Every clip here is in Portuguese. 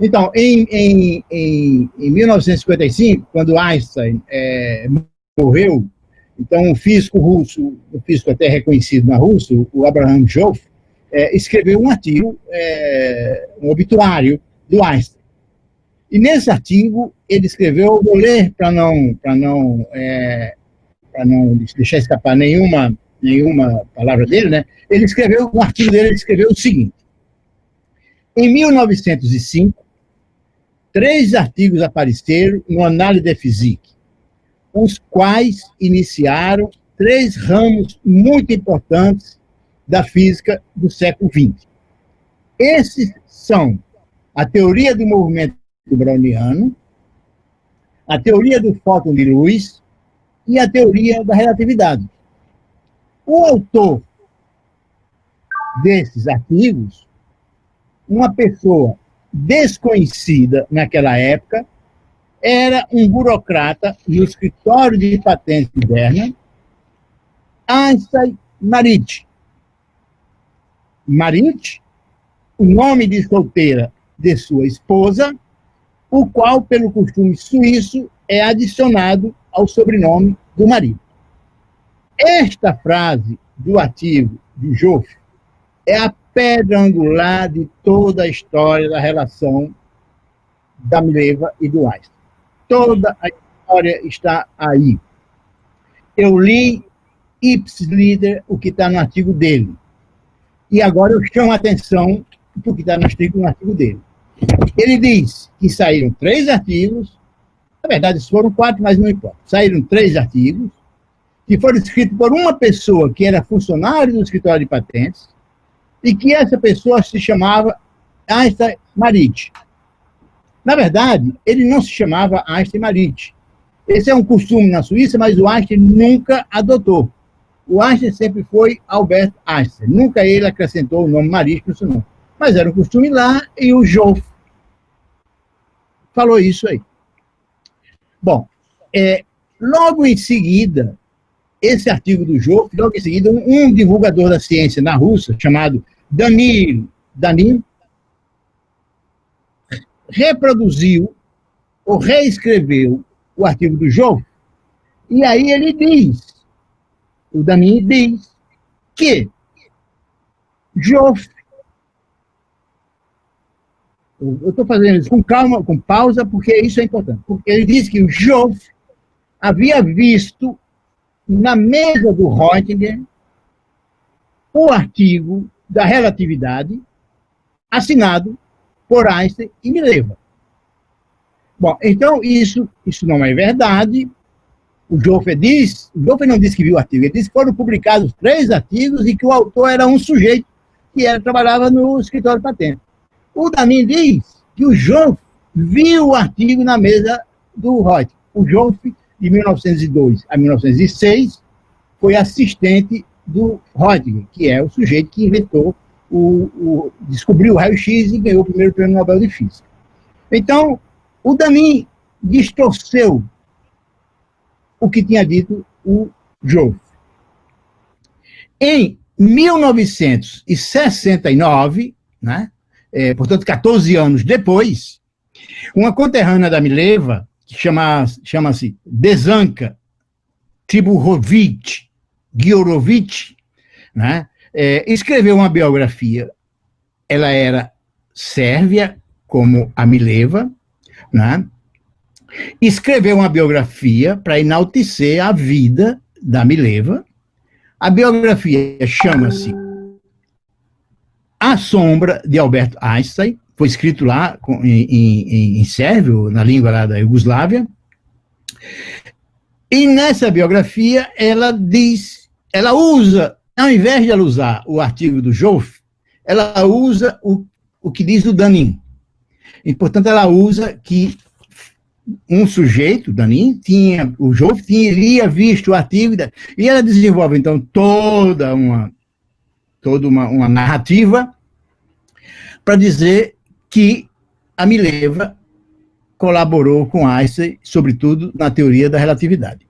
Então, em 1955, quando Einstein morreu, então um físico russo, um físico até reconhecido na Rússia, o Abraham Joff, escreveu um artigo, um obituário do Einstein. E nesse artigo ele escreveu, eu vou ler para não deixar escapar nenhuma palavra dele, né? Ele escreveu, no artigo dele, ele escreveu o seguinte: em 1905, 3 artigos apareceram no Annales de Physique, os quais iniciaram 3 ramos muito importantes da física do século XX. Esses são a teoria do movimento browniano, a teoria do fóton de luz e a teoria da relatividade. O autor desses artigos, uma pessoa desconhecida naquela época, era um burocrata no escritório de patentes de Berna, Einstein Marit. Marit, o nome de solteira de sua esposa, o qual, pelo costume suíço, é adicionado ao sobrenome do marido. Esta frase do artigo de Joff é a pedra angular de toda a história da relação da Mileva e do Einstein. Toda a história está aí. Eu li ipsis-liter o que está no artigo dele. E agora eu chamo a atenção para o que está no artigo dele. Ele diz que saíram 3 artigos, na verdade foram 4, mas não importa. Saíram 3 artigos, que foram escritos por uma pessoa que era funcionário do escritório de patentes, e que essa pessoa se chamava Einstein Marit. Na verdade, ele não se chamava Einstein Marit. Esse é um costume na Suíça, mas o Einstein nunca adotou. O Einstein sempre foi Albert Einstein. Nunca ele acrescentou o nome Marit no seu nome. Mas era um costume lá, e o Joff falou isso aí. Bom, logo em seguida, esse artigo do Joff, logo em seguida, um divulgador da ciência na Rússia, chamado Danil Danin, reproduziu ou reescreveu o artigo do Joff, e aí ele diz, o Danin diz, que Joff, eu estou fazendo isso com calma, com pausa, porque isso é importante, porque ele diz que o Joff havia visto na mesa do Röntgen o artigo da relatividade assinado por Einstein e Mileva. Bom, então isso não é verdade. O Joff não disse que viu o artigo, ele disse que foram publicados 3 artigos e que o autor era um sujeito que trabalhava no escritório de patente. O Danin diz que o Joff viu o artigo na mesa do Röntgen. O Joff, de 1902 a 1906, foi assistente do Röntgen, que é o sujeito que inventou, descobriu o raio-x e ganhou o primeiro prêmio Nobel de Física. Então, o Danin distorceu o que tinha dito o Joff. Em 1969, né, portanto, 14 anos depois, uma conterrânea da Mileva, que chama-se Desanka Tribuhovic-Giorovich, né, escreveu uma biografia. Ela era sérvia, como a Mileva, né, escreveu uma biografia para enaltecer a vida da Mileva. A biografia chama-se A Sombra de Albert Einstein, foi escrito lá em sérvio, na língua lá da Iugoslávia. E nessa biografia ela usa, ao invés de ela usar o artigo do Joff, ela usa o que diz o Danin. E, portanto, ela usa que um sujeito, Danin, o Joff teria visto o artigo, e ela desenvolve, então, toda uma narrativa para dizer que a Mileva colaborou com Einstein, sobretudo na teoria da relatividade.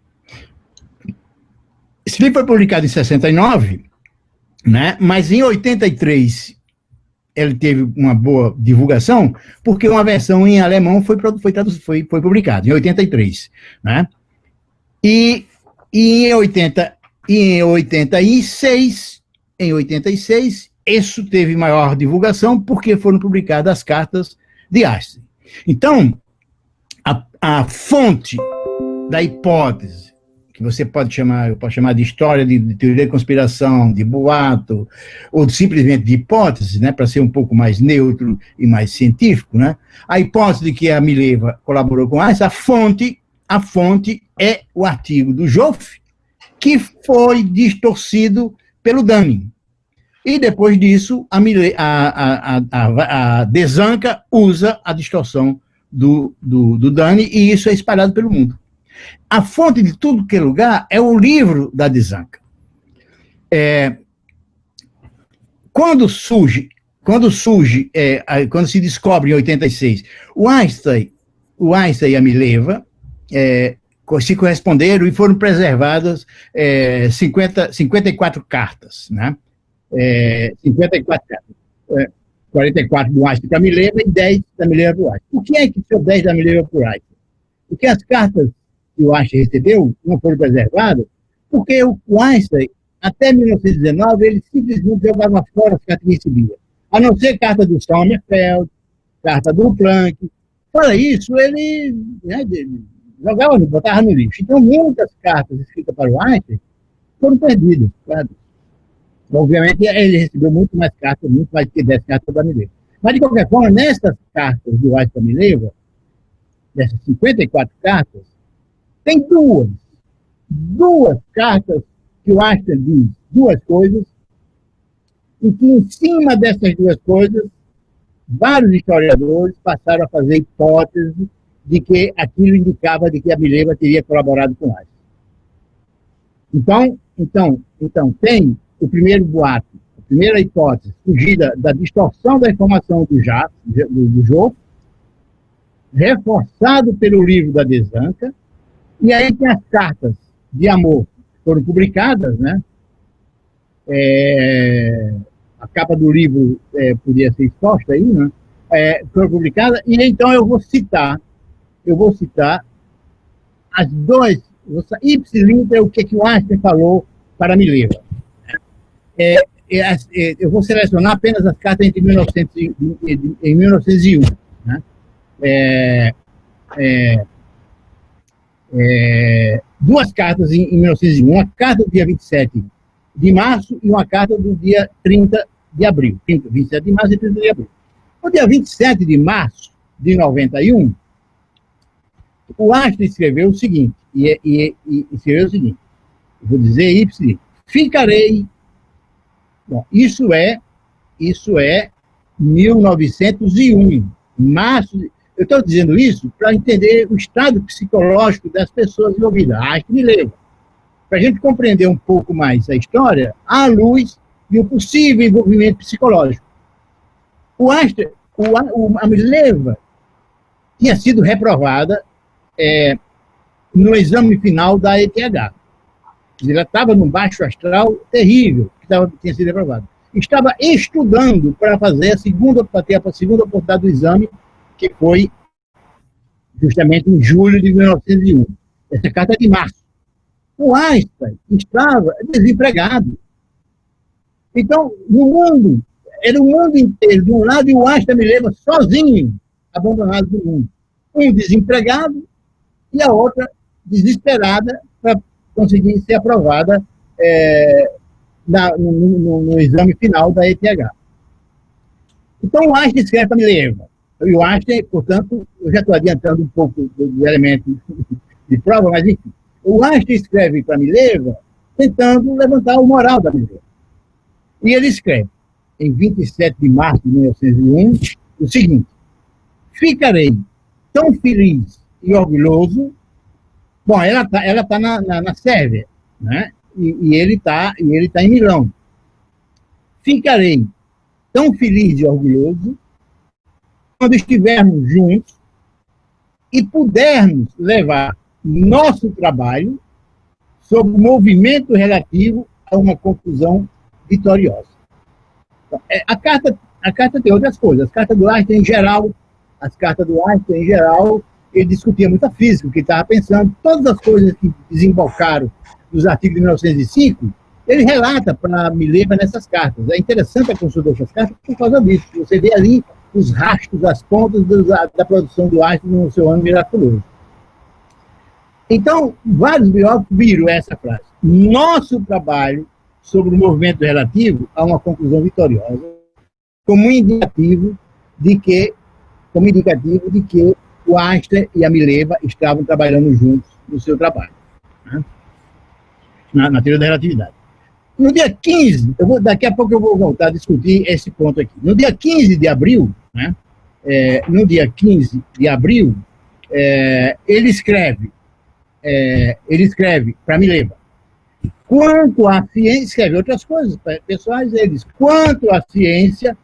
Esse livro foi publicado em 69, né? Mas em 83 ele teve uma boa divulgação, porque uma versão em alemão foi publicada, em 83, né? E em 86, isso teve maior divulgação, porque foram publicadas as cartas de Einstein. Então, a fonte da hipótese, que você pode chamar de história, de teoria da conspiração, de boato, ou simplesmente de hipótese, né, para ser um pouco mais neutro e mais científico, né, a hipótese de que a Mileva colaborou com Einstein, a fonte é o artigo do Joffre, que foi distorcido pelo Dunning. E depois disso, a Desanka usa a distorção do Dunning, e isso é espalhado pelo mundo. A fonte de tudo que é lugar é o livro da Desanka. Quando se descobre em 86, o Einstein e a Mileva se corresponderam e foram preservadas 54 cartas, né? 54 cartas. 44 do Einstein para a Mileva e 10 da Mileva para o Einstein. Por que é que são 10 da Mileva para o Einstein? Porque as cartas que o Einstein recebeu não foram preservadas, porque o Einstein, até 1919, ele simplesmente jogava fora as cartas que recebia. A não ser carta do Sommerfeld, carta do Planck. Fora isso, ele jogava, botava no lixo. Então, muitas cartas escritas para o Einstein foram perdidas. Claro. Obviamente, ele recebeu muito mais que 10 cartas da Mileva. Mas, de qualquer forma, nessas cartas do Einstein da Mileva, dessas 54 cartas, tem duas cartas que o Einstein diz duas coisas, e que, em cima dessas duas coisas, vários historiadores passaram a fazer hipótese de que aquilo indicava de que a Mileva teria colaborado com Einstein. Então, tem o primeiro boato, a primeira hipótese, fugida da distorção da informação do Joffre, reforçado pelo livro da Desanka, e aí tem as cartas de amor que foram publicadas, né? A capa do livro podia ser exposta aí, né? Foram publicadas, e então eu vou citar as duas, ipsiliter, o que o Einstein falou para a Mileva. Eu vou selecionar apenas as cartas entre 1901, né? Duas cartas em 1901, uma carta do dia 27 de março e uma carta do dia 30 de abril. 27 de março e 30 de abril. No dia 27 de março de 91, o Einstein escreveu o seguinte, escreveu o seguinte, vou dizer ipsiliter, ficarei. Bom, isso é 1901, março. Eu estou dizendo isso para entender o estado psicológico das pessoas envolvidas. Acho que me leva. Para a gente compreender um pouco mais a história, à luz de um possível envolvimento psicológico. O Einstein, a Mileva tinha sido reprovada no exame final da ETH. Ela estava num baixo astral terrível, tinha sido reprovada. Estava estudando para fazer ter a segunda oportunidade do exame, que foi justamente em julho de 1901. Essa carta é de março. O Einstein estava desempregado. Então, era o mundo inteiro, de um lado, e o Einstein me leva sozinho, abandonado do mundo. Um desempregado e a outra desesperada para conseguir ser aprovada no exame final da ETH. Então, o Einstein escreve para a Mileva. E o Einstein, portanto, eu já estou adiantando um pouco do elemento de prova, mas enfim. O Einstein escreve para a Mileva tentando levantar o moral da Mileva. E ele escreve, em 27 de março de 1901, o seguinte: ficarei tão feliz e orgulhoso. Bom, ela tá na Sérvia, né? E ele está em Milão. Ficarei tão feliz e orgulhoso quando estivermos juntos e pudermos levar nosso trabalho sob movimento relativo a uma conclusão vitoriosa. A carta A carta tem outras coisas. As cartas do Einstein, em geral, ele discutia muita física, o que estava pensando, todas as coisas que desembocaram nos artigos de 1905, ele relata para Mileva nessas cartas. É interessante a consulta dessas cartas por causa disso. Você vê ali os rastros, as pontas da produção do Einstein no seu ano miraculoso. Então, vários biólogos viram essa frase. Nosso trabalho sobre o movimento relativo a uma conclusão vitoriosa, como indicativo de que o Einstein e a Mileva estavam trabalhando juntos no seu trabalho, né? na teoria da relatividade. No dia 15, daqui a pouco eu vou voltar a discutir esse ponto aqui. No dia 15 de abril, né, ele escreve para Mileva. Quanto à ciência, escreve outras coisas pessoais, ele diz, quanto à ciência,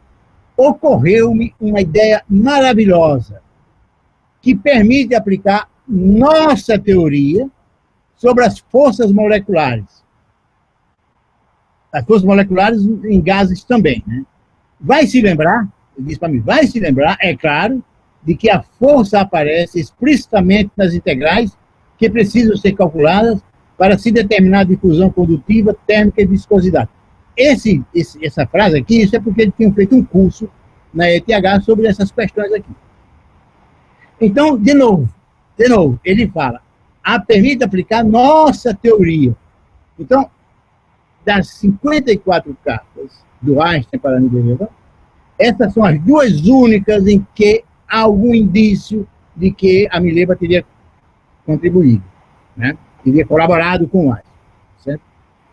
ocorreu-me uma ideia maravilhosa que permite aplicar nossa teoria sobre as forças moleculares. As forças moleculares em gases também, né? Vai se lembrar, ele diz para mim, é claro, de que a força aparece explicitamente nas integrais que precisam ser calculadas para se determinar a difusão condutiva, térmica e viscosidade. Essa frase aqui, isso é porque ele tinha feito um curso na ETH sobre essas questões aqui. Então, de novo, ele fala, permite aplicar nossa teoria. Então, das 54 cartas do Einstein para Mileva, essas são as duas únicas em que há algum indício de que a Mileva teria contribuído, né? Teria colaborado com o Einstein, certo?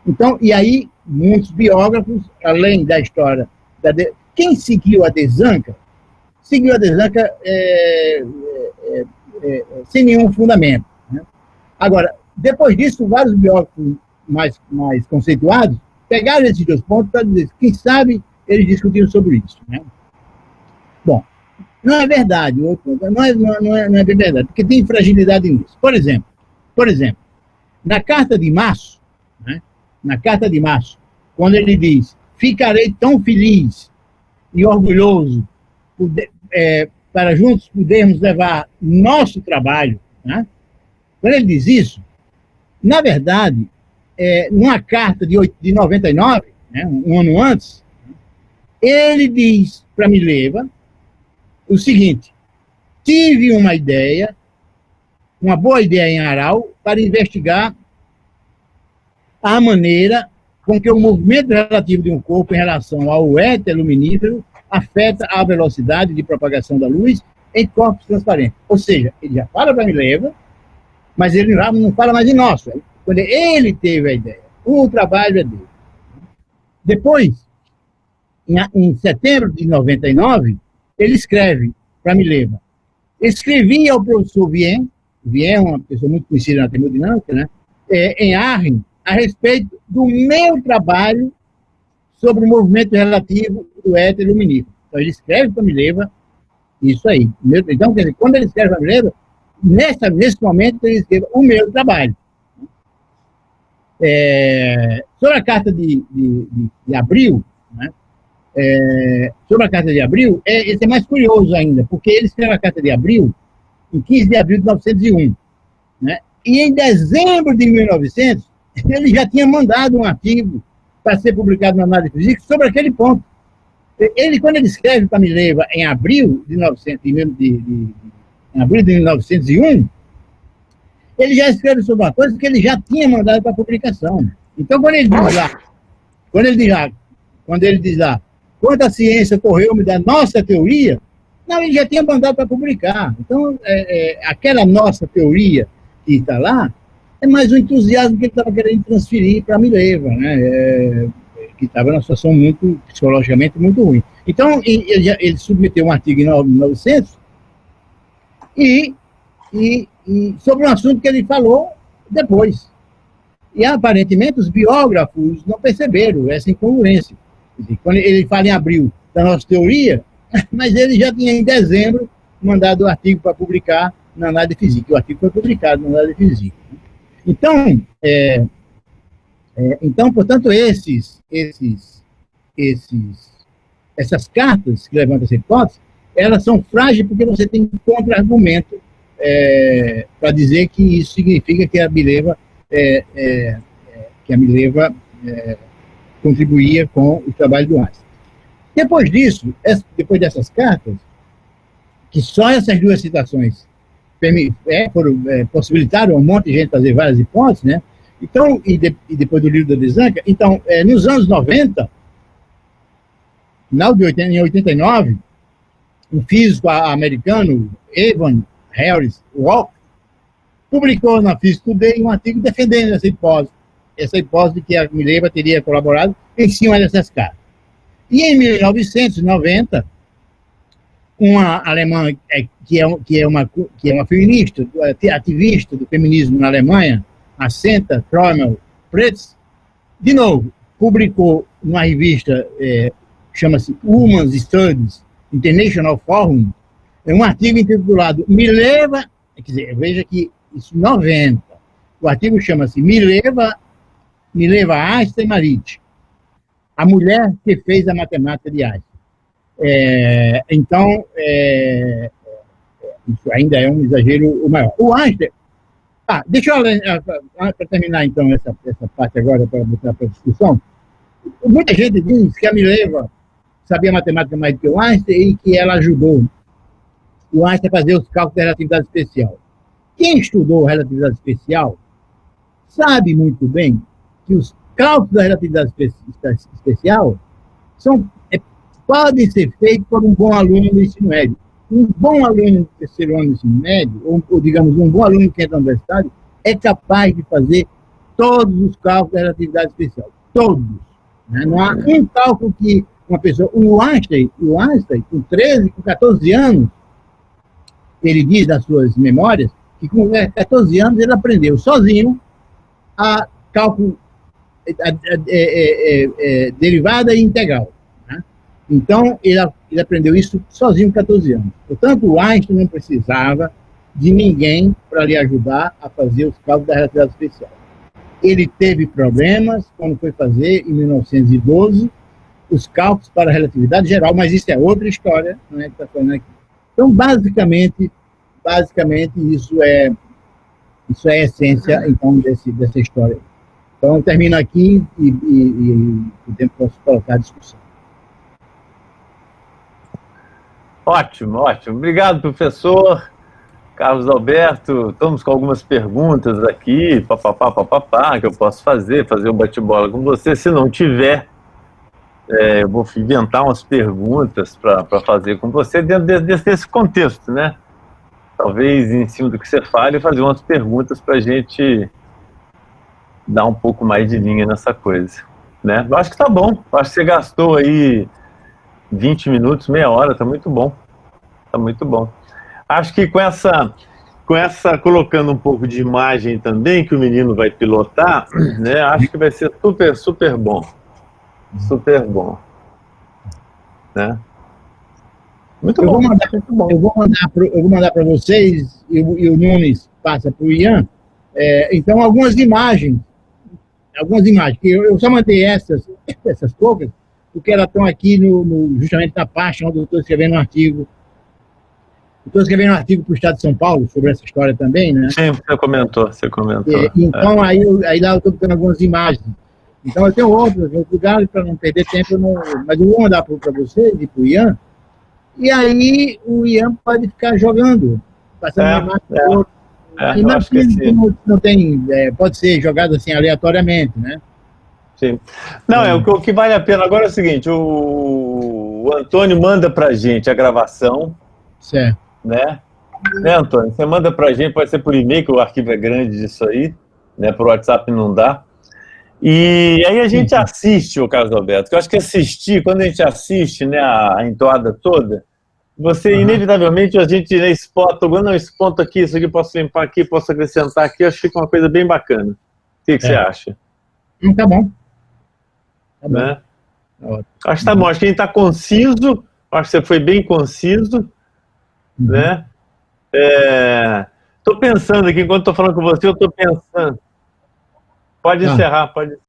Então, e aí, muitos biógrafos, além da história, quem seguiu a Desanca, sem nenhum fundamento, né? Agora, depois disso, vários biógrafos mais conceituados pegaram esses dois pontos para dizer, quem sabe eles discutiram sobre isso, né? Bom, não é verdade, não é bem verdade, porque tem fragilidade nisso. Por exemplo, na carta de março, né, quando ele diz, ficarei tão feliz e orgulhoso para juntos podermos levar nosso trabalho, né? Quando ele diz isso, na verdade, numa carta de 99, né, um ano antes, ele diz para Mileva o seguinte, tive uma boa ideia em Aral para investigar a maneira com que o movimento relativo de um corpo em relação ao éter luminífero afeta a velocidade de propagação da luz em corpos transparentes. Ou seja, ele já fala para Mileva, mas ele não fala mais de nosso. Quando ele teve a ideia, o trabalho é dele. Depois, em setembro de 99, ele escreve para Mileva. Escrevi ao professor Vien é uma pessoa muito conhecida na termodinâmica, né, em Arnhem, a respeito do meu trabalho sobre o movimento relativo do éter luminífero. Então, ele escreve para Mileva isso aí. Então, quer dizer, quando ele escreve para Mileva, nesse momento, ele escreve o meu trabalho. Sobre a carta de abril, né, sobre a carta de abril, esse é mais curioso ainda, porque ele escreve a carta de abril em 15 de abril de 1901, né, e em dezembro de 1900, ele já tinha mandado um artigo para ser publicado na Análise Física sobre aquele ponto. Quando ele escreve para Mileva em abril de 1901, ele já escreve sobre uma coisa que ele já tinha mandado para publicação. Então, quando ele diz lá, quando a ciência correu-me da nossa teoria, não, ele já tinha mandado para publicar. Então, aquela nossa teoria que está lá, é mais um entusiasmo que ele estava querendo transferir para Mileva, né? Que estava numa situação psicologicamente muito ruim. Então, ele submeteu um artigo em 1900 e sobre um assunto que ele falou depois. E, aparentemente, os biógrafos não perceberam essa incongruência. Quando ele fala em abril da nossa teoria, mas ele já tinha, em dezembro, mandado o artigo para publicar na Análise Física. O artigo foi publicado na Análise Física. Então, portanto, esses essas cartas que levantam essa hipótese, elas são frágeis porque você tem um contra-argumento para dizer que isso significa que a Mileva contribuía com o trabalho do Einstein. Depois disso, depois dessas cartas, que só essas duas citações possibilitaram um monte de gente fazer várias hipóteses, né? Então, e depois do livro da Desanca, então, nos anos 90, em 89, um físico americano, Evan Harris Rock, publicou na Physics Today um artigo defendendo essa hipótese de que a Mileva teria colaborado em cima dessas cartas. E em 1990, uma alemã que é uma feminista, ativista do feminismo na Alemanha, a Senta Trommel-Pretz, de novo, publicou numa revista chama-se Women's Studies International Forum, um artigo intitulado Mileva, quer dizer, veja que isso 90. O artigo chama-se Mileva Einstein-Marit, a mulher que fez a matemática de Einstein. Então, isso ainda é um exagero maior. O Einstein... deixa eu ler, para terminar, então, essa parte agora, para botar para discussão. Muita gente diz que a Mileva sabia matemática mais do que o Einstein e que ela ajudou o Einstein a fazer os cálculos da relatividade especial. Quem estudou relatividade especial sabe muito bem que os cálculos da relatividade especial podem ser feitos por um bom aluno do ensino médio. Um bom aluno do terceiro ano do ensino médio, ou digamos, um bom aluno que entra na universidade, é capaz de fazer todos os cálculos da relatividade especial. Todos. Né? Não há um cálculo que uma pessoa... O Einstein, com 13, com 14 anos, ele diz nas suas memórias que com 14 anos ele aprendeu sozinho a cálculo derivada e integral. Né? Então, ele aprendeu isso sozinho com 14 anos. Portanto, o Einstein não precisava de ninguém para lhe ajudar a fazer os cálculos da relatividade especial. Ele teve problemas quando foi fazer, em 1912, os cálculos para a relatividade geral, mas isso é outra história, não é que está falando aqui. Então, basicamente isso é a essência, então, dessa história. Então, eu termino aqui e o tempo posso colocar a discussão. Ótimo, ótimo. Obrigado, professor Carlos Alberto. Estamos com algumas perguntas aqui, que eu posso fazer um bate-bola com você. Se não tiver, eu vou inventar umas perguntas para fazer com você dentro desse contexto, né? Talvez, em cima do que você fale, fazer umas perguntas para a gente dar um pouco mais de linha nessa coisa, né? Eu acho que tá bom. Eu acho que você gastou aí 20 minutos, meia hora, tá muito bom. Tá muito bom. Acho que com essa colocando um pouco de imagem também, que o menino vai pilotar, né? Acho que vai ser super, super bom. Super bom. Né? Muito bom. Eu vou mandar para vocês, e o Nunes passa para o Ian, então algumas imagens, que eu só mandei essas poucas, porque elas estão aqui justamente na página onde eu estou escrevendo um artigo. Estou escrevendo um artigo para o Estado de São Paulo sobre essa história também, né? Sim, você comentou. Então, aí lá eu estou botando algumas imagens. Então, eu tenho outros lugares para não perder tempo, mas eu vou mandar para vocês e para o Ian, e aí o Ian pode ficar jogando, passando uma imagem para outra. Imagina não tem, pode ser jogado assim aleatoriamente, né? Sim. Não, o que vale a pena agora é o seguinte, o Antônio manda para a gente a gravação. Certo. Né, Antônio? Você manda para a gente, pode ser por e-mail, que o arquivo é grande disso aí, né? Por WhatsApp não dá. E aí a gente assiste, o Carlos Alberto, que eu acho que assistir, quando a gente assiste, né, a entoada toda, você inevitavelmente, a gente, né, esse ponto aqui, isso aqui posso limpar aqui, posso acrescentar aqui, acho que fica uma coisa bem bacana. O que você acha? Tá bom. Tá bom. Né? Acho que tá bom, acho que a gente está conciso, acho que você foi bem conciso, né? Tô pensando aqui, enquanto estou falando com você, eu estou pensando. Pode encerrar, pode.